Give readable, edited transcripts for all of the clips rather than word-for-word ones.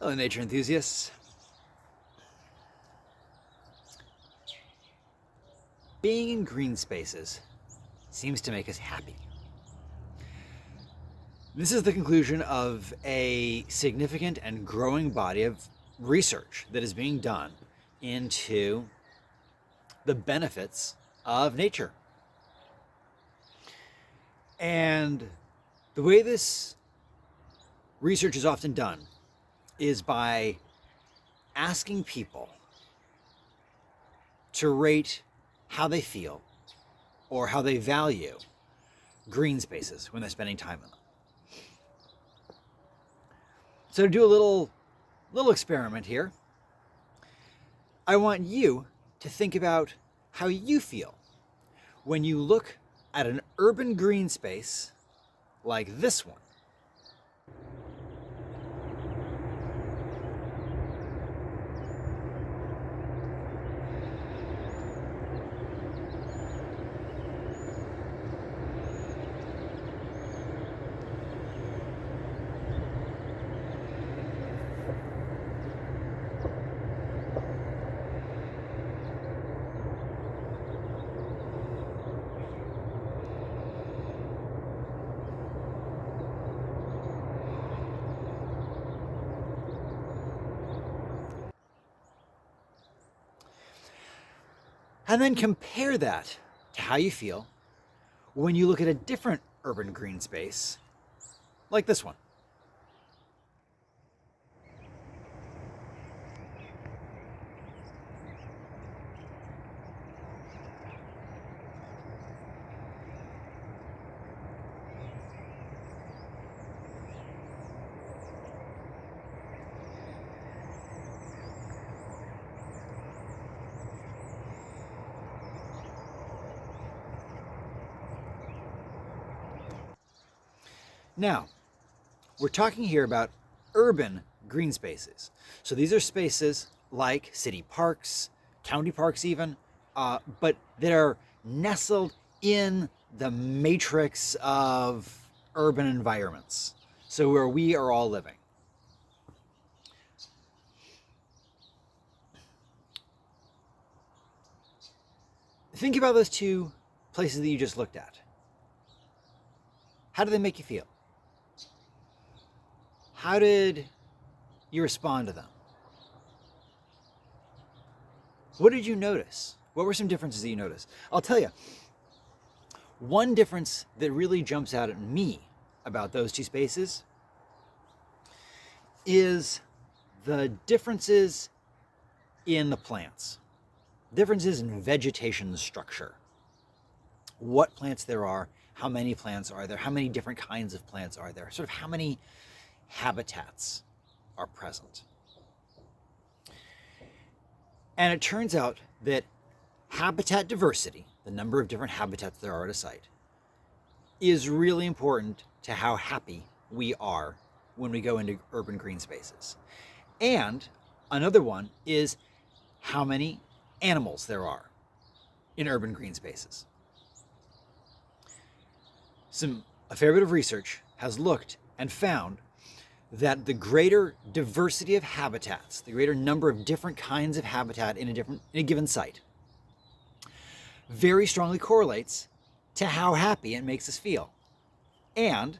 Hello, nature enthusiasts. Being in green spaces seems to make us happy. This is the conclusion of a significant and growing body of research that is being done into the benefits of nature. And the way this research is often done is by asking people to rate how they feel or how they value green spaces when they're spending time in them. So to do a little experiment here, I want you to think about how you feel when you look at an urban green space like this one. And then compare that to how you feel when you look at a different urban green space like this one. Now, we're talking here about urban green spaces. So these are spaces like city parks, county parks even, but that are nestled in the matrix of urban environments. So where we are all living. Think about those two places that you just looked at. How do they make you feel? How did you respond to them? What did you notice? What were some differences that you noticed? I'll tell you, one difference that really jumps out at me about those two spaces is the differences in the plants, differences in vegetation structure, what plants there are, how many plants are there, how many different kinds of plants are there, sort of how many habitats are present. And it turns out that habitat diversity, the number of different habitats there are at a site, is really important to how happy we are when we go into urban green spaces. And another one is how many animals there are in urban green spaces. A fair bit of research has looked and found that the greater diversity of habitats, the greater number of different kinds of habitat in a given site, very strongly correlates to how happy it makes us feel. And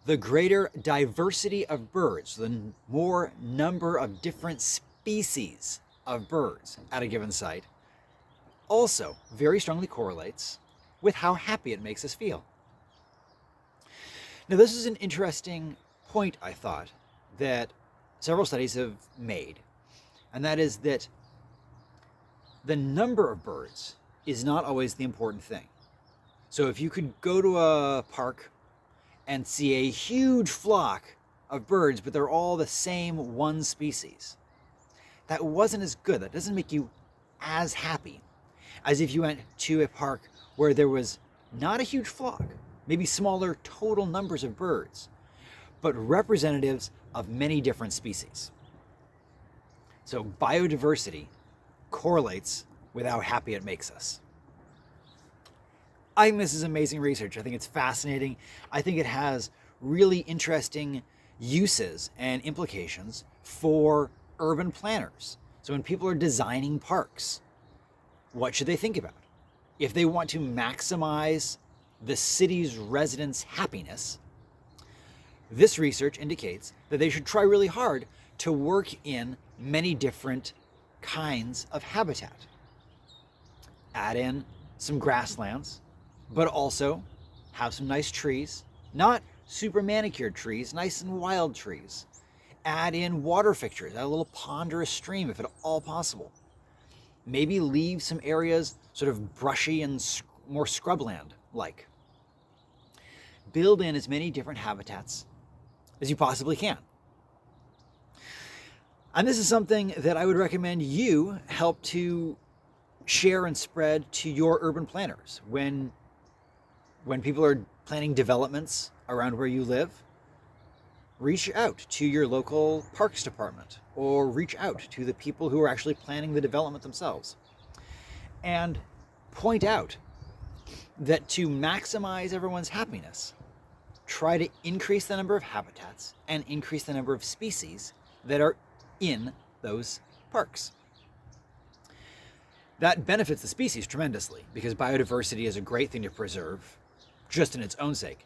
the greater diversity of birds, the more number of different species of birds at a given site, also very strongly correlates with how happy it makes us feel. Now, this is an interesting point, I thought, that several studies have made, and that is that the number of birds is not always the important thing. So if you could go to a park and see a huge flock of birds, but they're all the same one species, that wasn't as good. That doesn't make you as happy as if you went to a park where there was not a huge flock, maybe smaller total numbers of birds, but representatives of many different species. So biodiversity correlates with how happy it makes us. I think this is amazing research. I think it's fascinating. I think it has really interesting uses and implications for urban planners. So when people are designing parks, what should they think about? If they want to maximize the city's residents' happiness, this research indicates that they should try really hard to work in many different kinds of habitat. Add in some grasslands, but also have some nice trees, not super manicured trees, nice and wild trees. Add in water fixtures, add a little pond or a stream if at all possible. Maybe leave some areas sort of brushy and more scrubland-like. Build in as many different habitats as you possibly can. And this is something that I would recommend you help to share and spread to your urban planners. When people are planning developments around where you live, reach out to your local parks department or reach out to the people who are actually planning the development themselves and point out that to maximize everyone's happiness, try to increase the number of habitats and increase the number of species that are in those parks. That benefits the species tremendously because biodiversity is a great thing to preserve just in its own sake,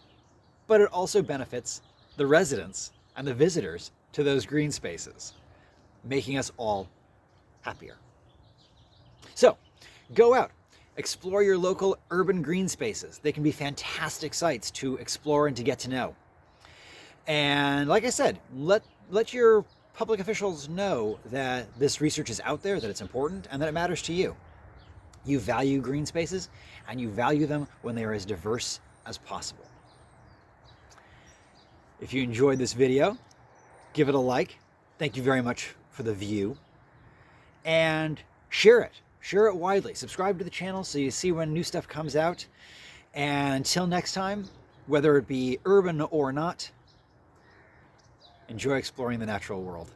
but it also benefits the residents and the visitors to those green spaces, making us all happier. So go out, explore your local urban green spaces. They can be fantastic sites to explore and to get to know. And like I said, let your public officials know that this research is out there, that it's important, and that it matters to you. You value green spaces, and you value them when they are as diverse as possible. If you enjoyed this video, give it a like. Thank you very much for the view. And share it. Share it widely. Subscribe to the channel so you see when new stuff comes out. And until next time, whether it be urban or not, enjoy exploring the natural world.